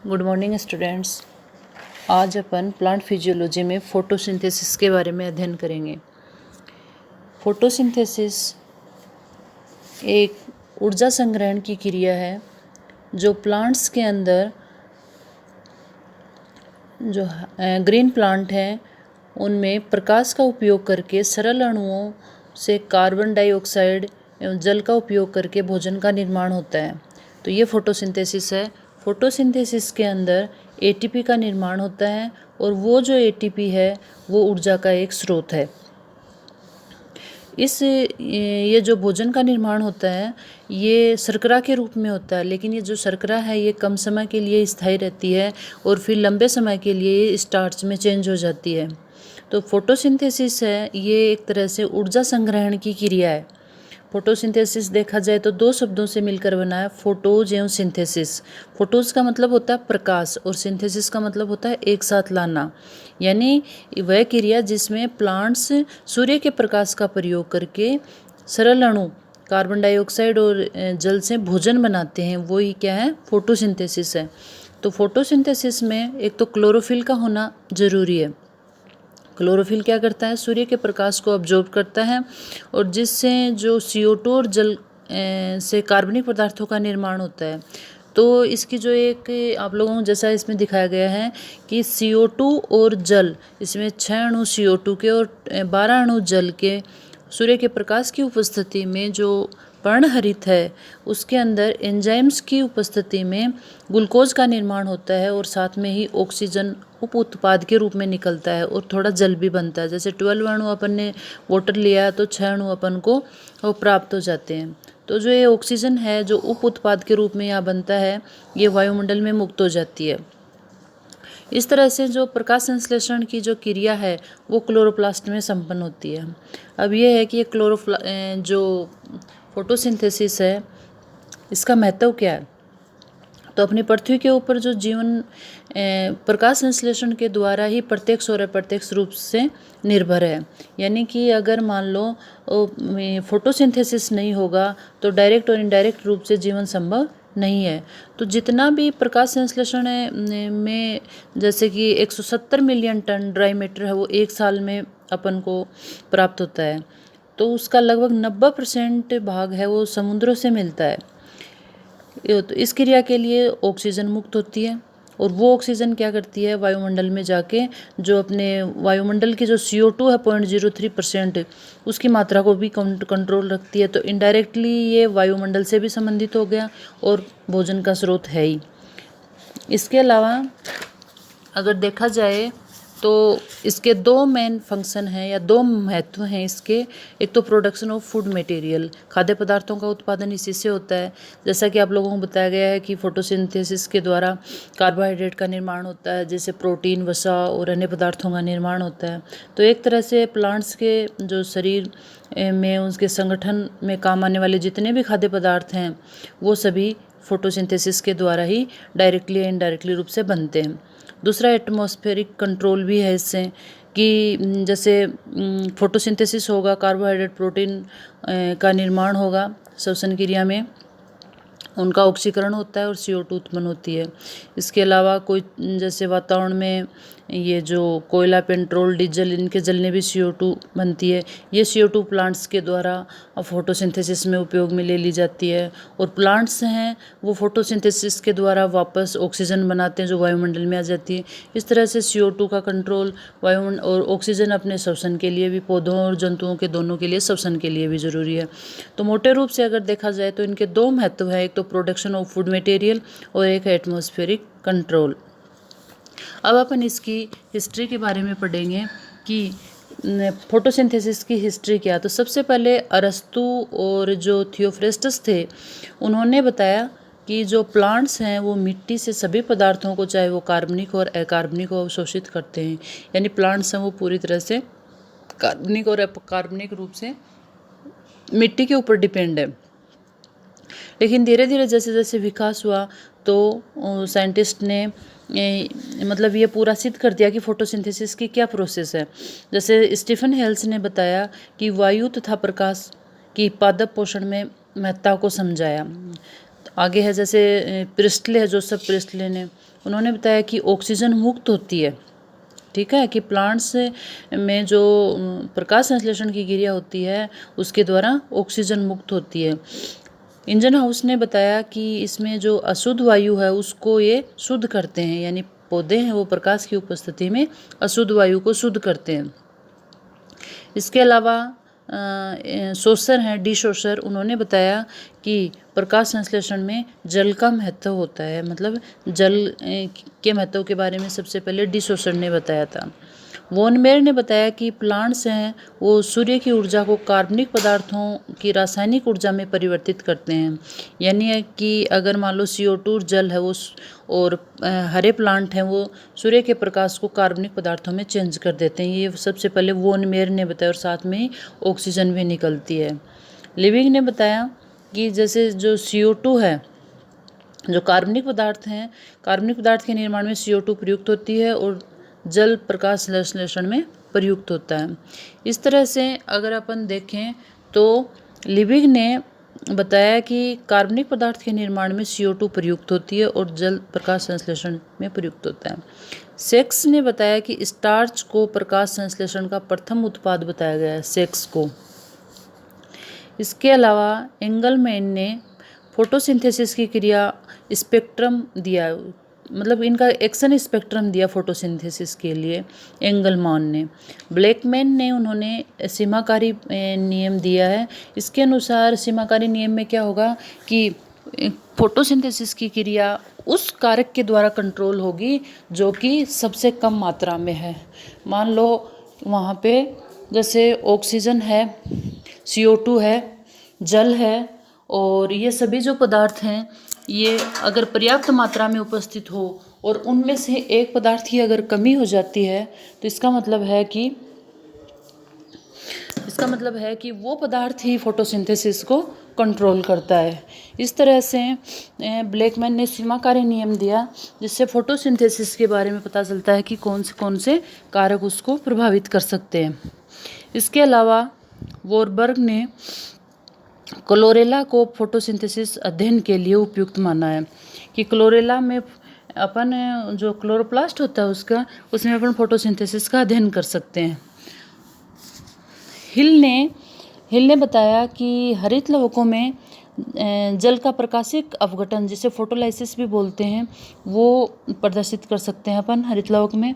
Good morning students. आज अपन plant physiology में photosynthesis के बारे में अध्ययन करेंगे। फोटोसिंथेसिस एक ऊर्जा संग्रहण की क्रिया है जो प्लांट्स के अंदर जो ग्रीन प्लांट हैं उनमें प्रकाश का उपयोग करके सरल अणुओं से कार्बन डाइऑक्साइड एवं जल का उपयोग करके भोजन का निर्माण होता है। तो ये फोटोसिंथेसिस है। फोटोसिंथेसिस के अंदर एटीपी का निर्माण होता है और वो जो एटीपी है वो ऊर्जा का एक स्रोत है। ये जो भोजन का निर्माण होता है ये शर्करा के रूप में होता है, लेकिन ये जो शर्करा है ये कम समय के लिए स्थायी रहती है और फिर लंबे समय के लिए स्टार्च में चेंज हो जाती है। तो फोटोसिंथेसिस है ये एक तरह से ऊर्जा संग्रहण की क्रिया है। फोटोसिंथेसिस देखा जाए तो दो शब्दों से मिलकर बना है, फोटोज एवं सिंथेसिस। फोटोज का मतलब होता है प्रकाश और सिंथेसिस का मतलब होता है एक साथ लाना, यानी वह क्रिया जिसमें प्लांट्स सूर्य के प्रकाश का प्रयोग करके सरल अणु कार्बन डाइऑक्साइड और जल से भोजन बनाते हैं, वो ही क्या है, फोटोसिंथेसिस है। तो फोटोसिंथेसिस में एक तो क्लोरोफिल का होना जरूरी है। क्लोरोफिल क्या करता है, सूर्य के प्रकाश को अब्जॉर्ब करता है और जिससे जो CO2 और जल से कार्बनिक पदार्थों का निर्माण होता है। तो इसकी जो एक आप लोगों को जैसा इसमें दिखाया गया है कि CO2 और जल, इसमें 6 अणु CO2 के और 12 अणु जल के सूर्य के प्रकाश की उपस्थिति में जो पर्णहरित है उसके अंदर एंजाइम्स की उपस्थिति में ग्लूकोज का निर्माण होता है और साथ में ही ऑक्सीजन उप उत्पाद के रूप में निकलता है और थोड़ा जल भी बनता है। जैसे 12 अणु अपन ने वाटर लिया तो 6 अणु अपन को वो प्राप्त हो जाते हैं। तो जो ये ऑक्सीजन है जो उप उत्पाद के रूप में यहाँ बनता है ये वायुमंडल में मुक्त हो जाती है। इस तरह से जो प्रकाश संश्लेषण की जो क्रिया है वो क्लोरोप्लास्ट में संपन्न होती है। अब ये है कि ये जो फोटोसिंथेसिस है इसका महत्व क्या है। तो अपनी पृथ्वी के ऊपर जो जीवन प्रकाश संश्लेषण के द्वारा ही प्रत्यक्ष और अप्रत्यक्ष रूप से निर्भर है। यानी कि अगर मान लो फोटोसिंथेसिस नहीं होगा तो डायरेक्ट और इनडायरेक्ट रूप से जीवन संभव नहीं है। तो जितना भी प्रकाश संश्लेषण में जैसे कि 170 मिलियन टन ड्राई मैटर है वो एक साल में अपन को प्राप्त होता है, तो उसका लगभग 90% भाग है वो समुद्रों से मिलता है। तो इस क्रिया के लिए ऑक्सीजन मुक्त होती है और वो ऑक्सीजन क्या करती है, वायुमंडल में जाके जो अपने वायुमंडल की जो CO2 है 0.03% उसकी मात्रा को भी कंट्रोल रखती है। तो इनडायरेक्टली ये वायुमंडल से भी संबंधित हो गया और भोजन का स्रोत है ही। इसके अलावा अगर देखा जाए तो इसके दो मेन फंक्शन हैं या दो महत्व हैं इसके। एक तो प्रोडक्शन ऑफ फूड मटेरियल, खाद्य पदार्थों का उत्पादन इसी से होता है। जैसा कि आप लोगों को बताया गया है कि फोटोसिंथेसिस के द्वारा कार्बोहाइड्रेट का निर्माण होता है, जैसे प्रोटीन, वसा और अन्य पदार्थों का निर्माण होता है। तो एक तरह से प्लांट्स के जो शरीर में उसके संगठन में काम आने वाले जितने भी खाद्य पदार्थ हैं वो सभी फोटोसिंथेसिस के द्वारा ही डायरेक्टली या इनडायरेक्टली रूप से बनते हैं। दूसरा एटमॉस्फेरिक कंट्रोल भी है इससे कि जैसे फोटोसिंथेसिस होगा, कार्बोहाइड्रेट प्रोटीन का निर्माण होगा, श्वसन क्रिया में उनका ऑक्सीकरण होता है और CO2 उत्पन्न होती है। इसके अलावा कोई जैसे वातावरण में ये जो कोयला, पेट्रोल, डीजल इनके जलने भी CO2 बनती है। ये CO2 प्लांट्स के द्वारा फोटोसिंथेसिस में उपयोग में ले ली जाती है और प्लांट्स हैं वो फोटोसिंथेसिस के द्वारा वापस ऑक्सीजन बनाते हैं जो वायुमंडल में आ जाती है। इस तरह से CO2 का कंट्रोल वायुमंडल और ऑक्सीजन अपने श्वसन के लिए भी, पौधों और जंतुओं के दोनों के लिए, श्वसन के लिए भी ज़रूरी है। तो मोटे रूप से अगर देखा जाए तो इनके दो महत्व हैं, एक तो प्रोडक्शन ऑफ फूड मटेरियल और एक है एटमॉस्फेरिक कंट्रोल। अब अपन इसकी हिस्ट्री के बारे में पढ़ेंगे कि फोटोसिंथेसिस की हिस्ट्री क्या। तो सबसे पहले अरस्तु और जो थियोफ्रेस्टस थे उन्होंने बताया कि जो प्लांट्स हैं वो मिट्टी से सभी पदार्थों को, चाहे वो कार्बनिक और अकार्बनिक को अवशोषित करते हैं। यानी प्लांट्स हैं वो पूरी तरह से कार्बनिक और अकार्बनिक रूप से मिट्टी के ऊपर डिपेंड है। लेकिन धीरे धीरे जैसे जैसे विकास हुआ तो साइंटिस्ट ने मतलब ये पूरा सिद्ध कर दिया कि फोटोसिंथेसिस की क्या प्रोसेस है। जैसे स्टीफन हेल्स ने बताया कि वायु तथा प्रकाश की पादप पोषण में महत्ता को समझाया। आगे है जैसे प्रिस्टले है, जोसेफ प्रिस्टले ने, उन्होंने बताया कि ऑक्सीजन मुक्त होती है, ठीक है, कि प्लांट्स में जो प्रकाश संश्लेषण की क्रिया होती है उसके द्वारा ऑक्सीजन मुक्त होती है। इंजन हाउस ने बताया कि इसमें जो अशुद्ध वायु है उसको ये शुद्ध करते हैं, यानी पौधे हैं वो प्रकाश की उपस्थिति में अशुद्ध वायु को शुद्ध करते हैं। इसके अलावा सोसर हैं, डी सोसर, उन्होंने बताया कि प्रकाश संश्लेषण में जल का महत्व होता है, मतलब जल के महत्व के बारे में सबसे पहले डी सोसर ने बताया था। वॉन मेयर ने बताया कि प्लांट्स हैं वो सूर्य की ऊर्जा को कार्बनिक पदार्थों की रासायनिक ऊर्जा में परिवर्तित करते हैं, यानी कि अगर मान लो CO2 जल है वो और हरे प्लांट हैं वो सूर्य के प्रकाश को कार्बनिक पदार्थों में चेंज कर देते हैं। ये सबसे पहले वॉन मेयर ने बताया, और साथ में ही ऑक्सीजन भी निकलती है। लिविंग ने बताया कि जैसे जो CO2 है, जो कार्बनिक पदार्थ हैं, कार्बनिक पदार्थ के निर्माण में CO2 प्रयुक्त होती है और जल प्रकाश संश्लेषण में प्रयुक्त होता है। इस तरह से अगर अपन देखें तो लिविंग ने बताया कि कार्बनिक पदार्थ के निर्माण में CO2 प्रयुक्त होती है और जल प्रकाश संश्लेषण में प्रयुक्त होता है। सेक्स ने बताया कि स्टार्च को प्रकाश संश्लेषण का प्रथम उत्पाद बताया गया है, सेक्स को। इसके अलावा एंगलमैन ने फोटोसिंथेसिस की क्रिया स्पेक्ट्रम दिया, मतलब इनका एक्शन स्पेक्ट्रम दिया फोटोसिंथेसिस के लिए एंगलमैन ने। ब्लैकमैन ने उन्होंने सीमाकारी नियम दिया है। इसके अनुसार सीमाकारी नियम में क्या होगा कि फोटोसिंथेसिस की क्रिया उस कारक के द्वारा कंट्रोल होगी जो कि सबसे कम मात्रा में है। मान लो वहाँ पे जैसे ऑक्सीजन है, CO2 है, जल है, और ये सभी जो पदार्थ हैं ये अगर पर्याप्त मात्रा में उपस्थित हो और उनमें से एक पदार्थ की अगर कमी हो जाती है तो इसका मतलब है कि वो पदार्थ ही फोटोसिंथेसिस को कंट्रोल करता है। इस तरह से ब्लैकमैन ने सीमाकारी नियम दिया जिससे फोटोसिंथेसिस के बारे में पता चलता है कि कौन से कारक उसको प्रभावित कर सकते हैं। इसके अलावा वॉरबर्ग ने क्लोरेला को फोटोसिंथेसिस अध्ययन के लिए उपयुक्त माना है कि क्लोरेला में अपन जो क्लोरोप्लास्ट होता है उसमें अपन फोटोसिंथेसिस का अध्ययन कर सकते हैं। हिल ने बताया कि हरित लवकों में जल का प्रकाशिक अपघटन, जिसे फोटोलाइसिस भी बोलते हैं, वो प्रदर्शित कर सकते हैं अपन हरित लवक में,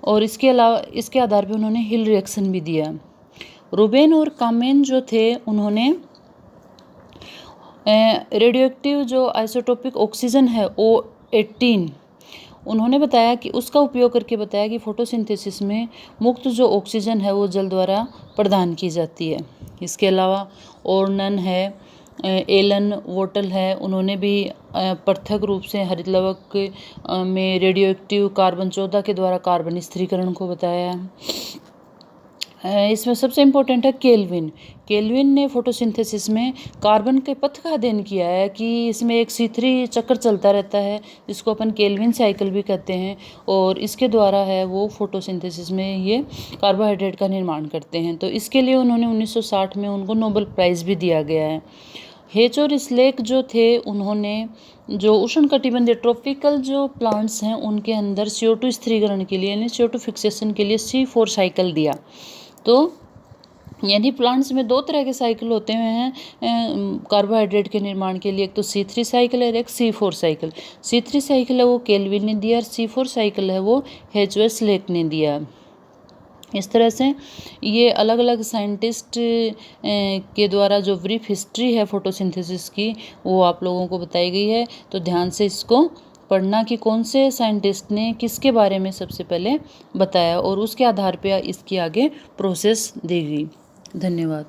और इसके अलावा इसके आधार पर उन्होंने हिल रिएक्शन भी दिया। रूबेन और कामेन जो थे उन्होंने रेडियो एक्टिव जो आइसोटोपिक ऑक्सीजन है O18, उन्होंने बताया कि उसका उपयोग करके बताया कि फोटोसिंथेसिस में मुक्त जो ऑक्सीजन है वो जल द्वारा प्रदान की जाती है। इसके अलावा ओर्नन है, एलन वोटल है, उन्होंने भी पृथक रूप से हरित लवक में रेडियो एक्टिव कार्बन 14 के द्वारा कार्बन स्थिरीकरण को बताया है। इसमें सबसे इम्पोर्टेंट है केल्विन ने फोटोसिंथेसिस में कार्बन के पथ का अध्ययन किया है कि इसमें एक C3 चक्र चलता रहता है जिसको अपन केल्विन साइकिल भी कहते हैं, और इसके द्वारा है वो फोटोसिंथेसिस में ये कार्बोहाइड्रेट का निर्माण करते हैं। तो इसके लिए उन्होंने 1960 में उनको नोबेल प्राइज़ भी दिया गया है। हेच और स्लेक जो थे उन्होंने जो उष्णकटिबंधीय ट्रॉपिकल जो प्लांट्स हैं उनके अंदर CO2 स्थिरीकरण के लिए यानी CO2 फिक्सेशन के लिए C4 साइकिल दिया। तो यानी प्लांट्स में दो तरह के साइकिल होते हैं कार्बोहाइड्रेट के निर्माण के लिए, एक तो C3 साइकिल है और एक C4 साइकिल। C3 साइकिल है वो केल्विन ने दिया और C4 साइकिल है वो हेच और स्लेक ने दिया। इस तरह से ये अलग अलग साइंटिस्ट के द्वारा जो ब्रीफ हिस्ट्री है फोटोसिंथेसिस की वो आप लोगों को बताई गई है। तो ध्यान से इसको पढ़ना कि कौन से साइंटिस्ट ने किसके बारे में सबसे पहले बताया और उसके आधार पर इसकी आगे प्रोसेस दी गई। धन्यवाद।